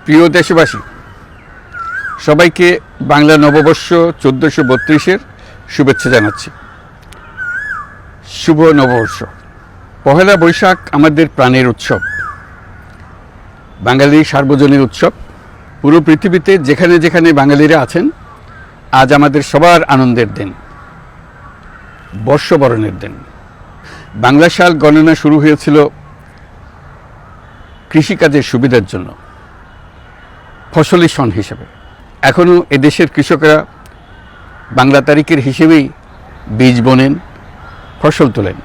প্রিয় দেশবাসী, সবাইকে বাংলা নববর্ষ 1432-এর শুভেচ্ছা জানাচ্ছি। শুভ নববর্ষ। পহেলা বৈশাখ আমাদের প্রাণের উৎসব, বাঙালির সার্বজনীন উৎসব। পুরো পৃথিবীতে যেখানে যেখানে বাঙালিরা আছেন, আজ আমাদের সবার আনন্দের দিন, বর্ষবরণের দিন। বাংলা সাল গণনা শুরু হয়েছিল কৃষিকাজের সুবিধার জন্য, ফসলি সন হিসেবে। এখনও এদেশের কৃষকরা বাংলা তারিখের হিসেবেই বীজ বোনেন, ফসল তোলেন।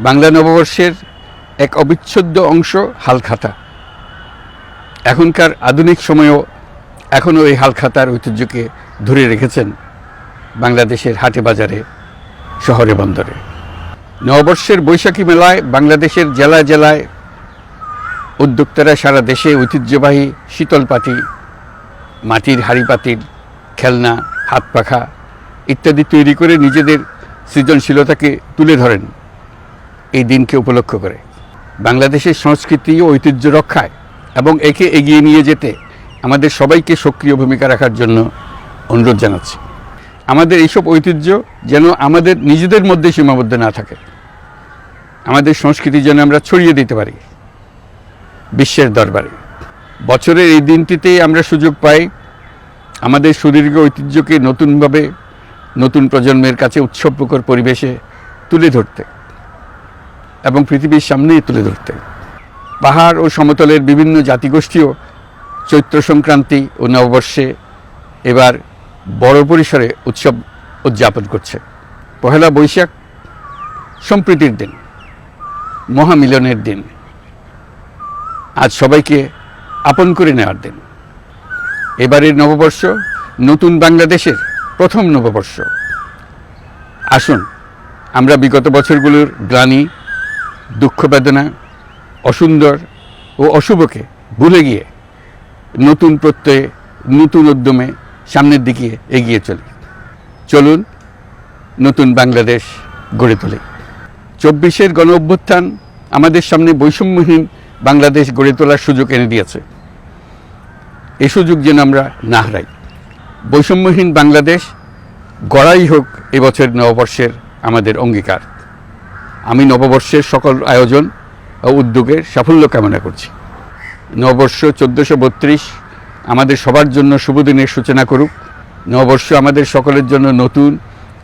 বাংলা নববর্ষের এক অবিচ্ছেদ্য অংশ হালখাতা। এখনকার আধুনিক সময়েও এখনও এই হালখাতার ঐতিহ্যকে ধরে রেখেছেন বাংলাদেশের হাটে বাজারে, শহরে বন্দরে। নববর্ষের বৈশাখী মেলায় বাংলাদেশের জেলায় জেলায় উদ্যোক্তারা সারা দেশে ঐতিহ্যবাহী শীতল পাটি, মাটির হাঁড়ি পাতিল, খেলনা, হাত পাখা ইত্যাদি তৈরি করে নিজেদের সৃজনশীলতাকে তুলে ধরেন এই দিনকে উপলক্ষ করে। বাংলাদেশের সংস্কৃতি ও ঐতিহ্য রক্ষায় এবং একে এগিয়ে নিয়ে যেতে আমাদের সবাইকে সক্রিয় ভূমিকা রাখার জন্য অনুরোধ জানাচ্ছি। আমাদের এইসব ঐতিহ্য যেন আমাদের নিজেদের মধ্যে সীমাবদ্ধ না থাকে, আমাদের সংস্কৃতি যেন আমরা ছড়িয়ে দিতে পারি বিশ্বের দরবারে। বছরের এই দিনটিতেই আমরা সুযোগ পাই আমাদের সুদীর্ঘ ঐতিহ্যকে নতুনভাবে নতুন প্রজন্মের কাছে উৎসবমুখর পরিবেশে তুলে ধরতে এবং পৃথিবীর সামনেই তুলে ধরতে। পাহাড় ও সমতলের বিভিন্ন জাতিগোষ্ঠীও চৈত্র সংক্রান্তি ও নববর্ষে এবার বড় পরিসরে উৎসব উদযাপন করছে। পহেলা বৈশাখ সম্প্রীতির দিন, মহামিলনের দিন, আজ সবাইকে আপন করে নেওয়ার দিন। এবারের নববর্ষ নতুন বাংলাদেশের প্রথম নববর্ষ। আসুন আমরা বিগত বছরগুলোর গ্লানি, দুঃখ, বেদনা, অসুন্দর ও অশুভকে ভুলে গিয়ে নতুন প্রত্যয়ে, নতুন উদ্যমে সামনের দিকে এগিয়ে চলি। চলুন নতুন বাংলাদেশ গড়ে তুলি। 24-এর গণ অভ্যুত্থান আমাদের সামনে বৈষম্যহীন বাংলাদেশ গড়ে তোলার সুযোগ এনে দিয়েছে। এই সুযোগ যেন আমরা না হারাই। বৈষম্যহীন বাংলাদেশ গড়াই হোক এবছর নববর্ষের আমাদের অঙ্গীকার। আমি নববর্ষের সকল আয়োজন ও উদ্যোগের সাফল্য কামনা করছি। নববর্ষ 1432 আমাদের সবার জন্য শুভদিনের সূচনা করুক। নববর্ষ আমাদের সকলের জন্য নতুন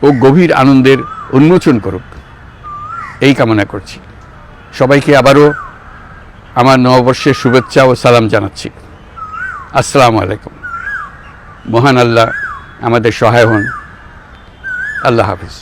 ও গভীর আনন্দের উন্মোচন করুক, এই কামনা করছি। সবাইকে আবারও আমার নববর্ষের শুভেচ্ছা ও সালাম জানাচ্ছি। আসসালামু আলাইকুম। মহান আল্লাহ আমাদের সহায় হন। আল্লাহ হাফিজ।